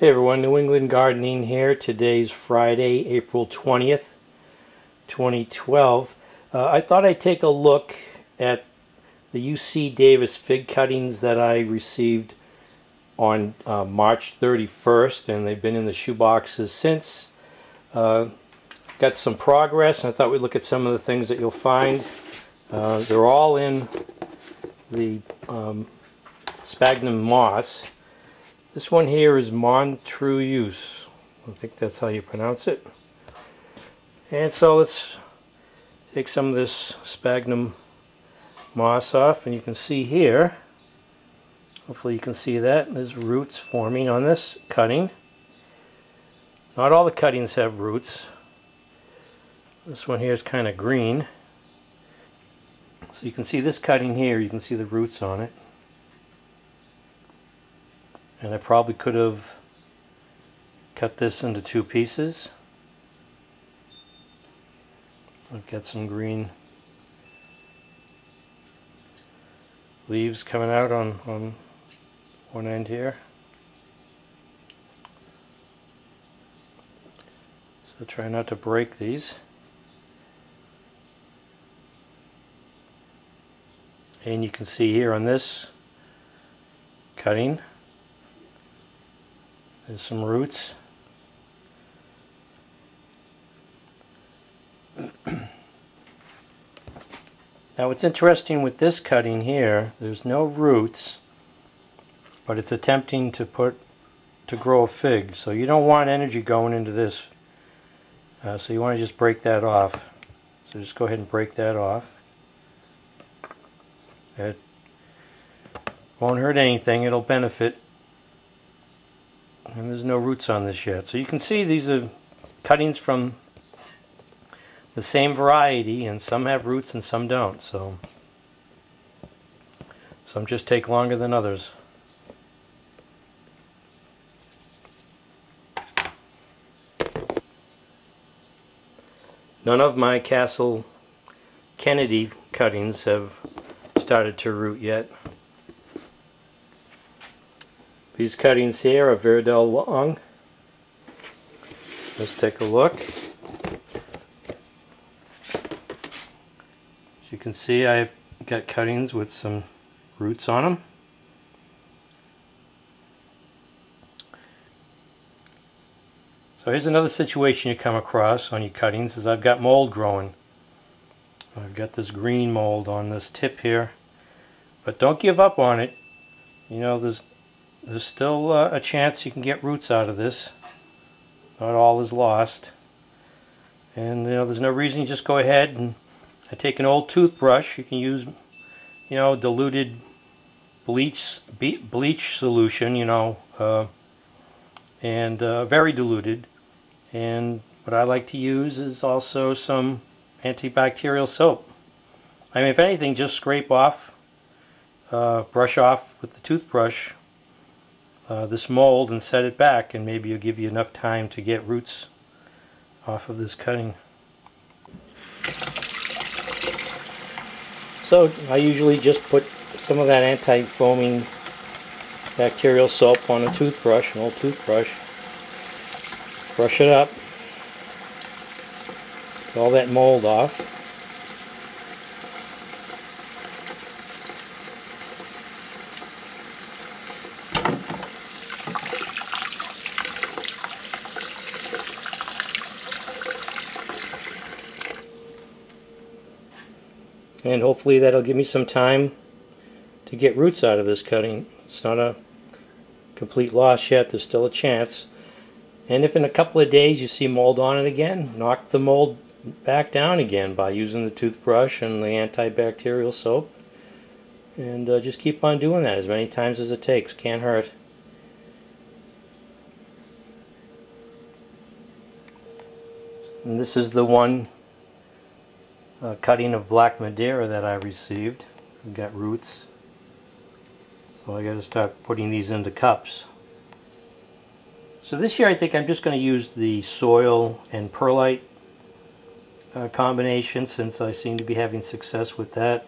Hey everyone, New England Gardening here. Today's Friday, April 20th, 2012. I thought I'd take a look at the UCDavis fig cuttings that I received on March 31st, and they've been in the shoe boxes since. Got some progress, and I thought we'd look at some of the things that you'll find. They're all in the Spagna moss. This one here is Montreuil's. I think that's how you pronounce it. And so let's take some of this sphagnum moss off, and you can see here, hopefully you can see that, there's roots forming on this cutting. Not all the cuttings have roots. This one here is kind of green. So you can see this cutting here, you can see the roots on it. And I probably could have cut this into two pieces. I've got some green leaves coming out on one end here. So try not to break these. And you can see here on this cutting, there's some roots. Now what's interesting with this cutting here, there's no roots, but it's attempting to grow a fig. So you don't want energy going into this. So you want to just break that off. So just go ahead and break that off. It won't hurt anything, it'll benefit. And there's no roots on this yet. So you can see these are cuttings from the same variety, and some have roots and some don't. So some just take longer than others. None of my Castle Kennedy cuttings have started to root yet. These cuttings here are Verdel long. Let's take a look. As you can see, I've got cuttings with some roots on them. So here's another situation you come across on your cuttings, is I've got mold growing. I've got this green mold on this tip here. But don't give up on it. You know, there's still a chance you can get roots out of this. Not all is lost. And you know, there's no reason, you just go ahead and take an old toothbrush. You can use, you know, diluted bleach solution, you know, and very diluted. And what I like to use is also some antibacterial soap. I mean, if anything, just scrape off, brush off with the toothbrush this mold and set it back, and maybe it'll give you enough time to get roots off of this cutting. So I usually just put some of that anti-foaming bacterial soap on a toothbrush, an old toothbrush, brush it up, get all that mold off. And hopefully that'll give me some time to get roots out of this cutting. It's not a complete loss yet, there's still a chance. And if in a couple of days you see mold on it again, knock the mold back down again by using the toothbrush and the antibacterial soap. And just keep on doing that as many times as it takes. Can't hurt. And this is the one cutting of Black Madeira that I received. We've got roots, so I got to start putting these into cups. So this year I think I'm just going to use the soil and perlite combination, since I seem to be having success with that.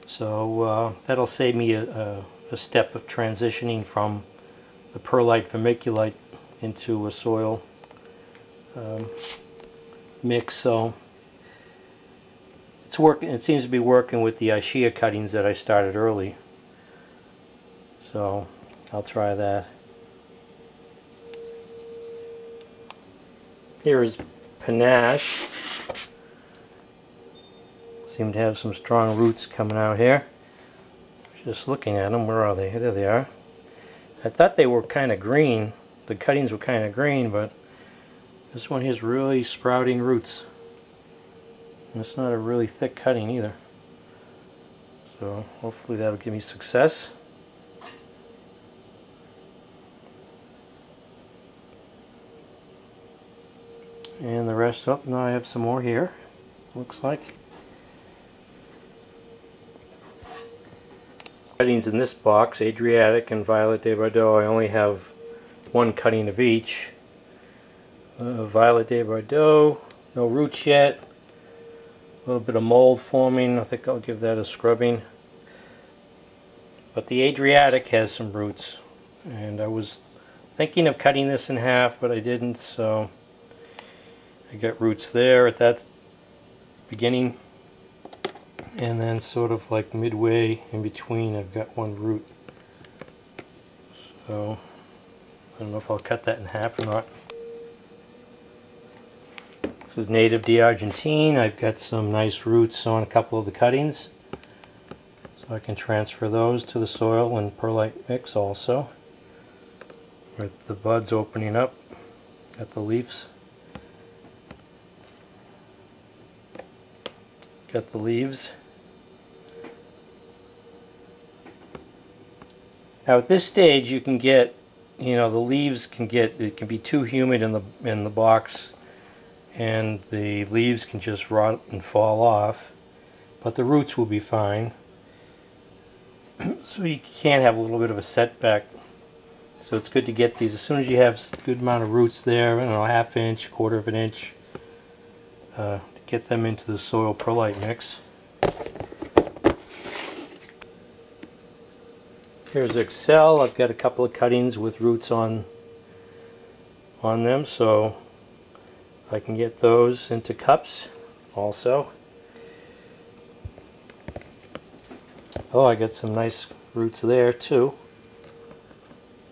So that'll save me a step of transitioning from the perlite vermiculite into a soil mix. So it's working. It seems to be working with the Shea cuttings that I started early. So I'll try that. Here is panache. Seem to have some strong roots coming out here. Just looking at them, where are they? There they are. I thought they were kind of green. The cuttings were kind of green, but this one has really sprouting roots. And it's not a really thick cutting either. So hopefully that'll give me success. And the rest up. Now I have some more here, looks like. Cuttings in this box, Adriatic and Violet de Bordeaux. I only have one cutting of each. Violet de Bordeaux, no roots yet. A little bit of mold forming. I think I'll give that a scrubbing. But the Adriatic has some roots. And I was thinking of cutting this in half, but I didn't, so I got roots there at that beginning. And then sort of like midway in between I've got one root. So I don't know if I'll cut that in half or not. This is native d'Argentine. I've got some nice roots on a couple of the cuttings. So I can transfer those to the soil and perlite mix also. With the buds opening up at the leaves. Got the leaves. Now at this stage you can get, you know, the leaves can get, it can be too humid in the box and the leaves can just rot and fall off, but the roots will be fine. So you can have a little bit of a setback. So it's good to get these as soon as you have a good amount of roots there, I don't know, ½ inch, quarter of an inch, to get them into the soil perlite mix. Here's Excel. I've got a couple of cuttings with roots on them, so I can get those into cups also. Oh, I got some nice roots there too.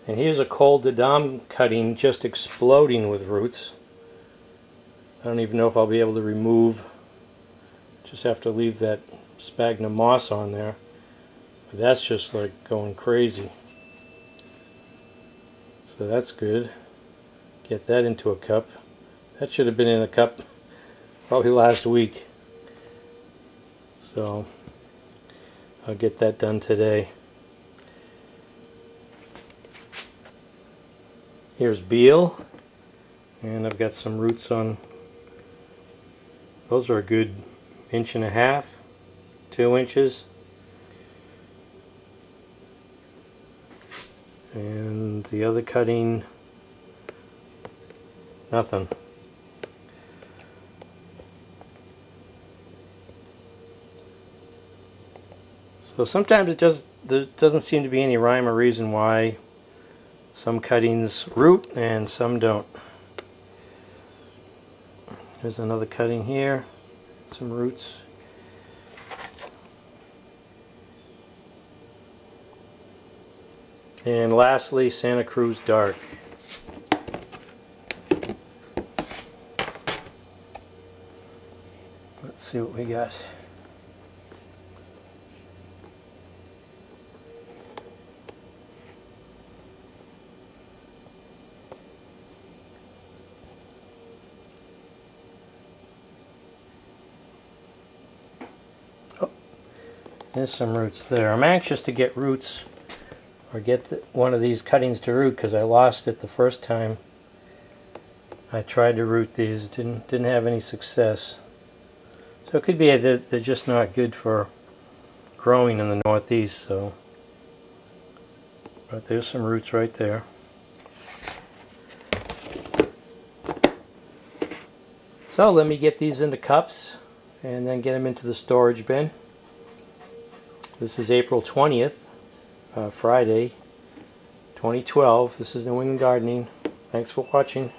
And here's a Coldadam cutting just exploding with roots. I don't even know if I'll be able to remove, just have to leave that Spagna moss on there. But that's just like going crazy. So that's good. Get that into a cup. That should have been in a cup probably last week. So I'll get that done today. Here's Beal. And I've got some roots on. Those are a good 1.5 inches, 2 inches. And the other cutting, nothing. So sometimes there doesn't seem to be any rhyme or reason why some cuttings root and some don't. There's another cutting here, some roots. And lastly, Santa Cruz Dark. Let's see what we got. Oh, there's some roots there. I'm anxious to get roots or get one of these cuttings to root because I lost it the first time I tried to root these. Didn't have any success. So it could be that they're just not good for growing in the Northeast. So, but there's some roots right there. So let me get these into cups and then get them into the storage bin. This is April 20th. Friday, 2012. This is New England Gardening. Thanks for watching.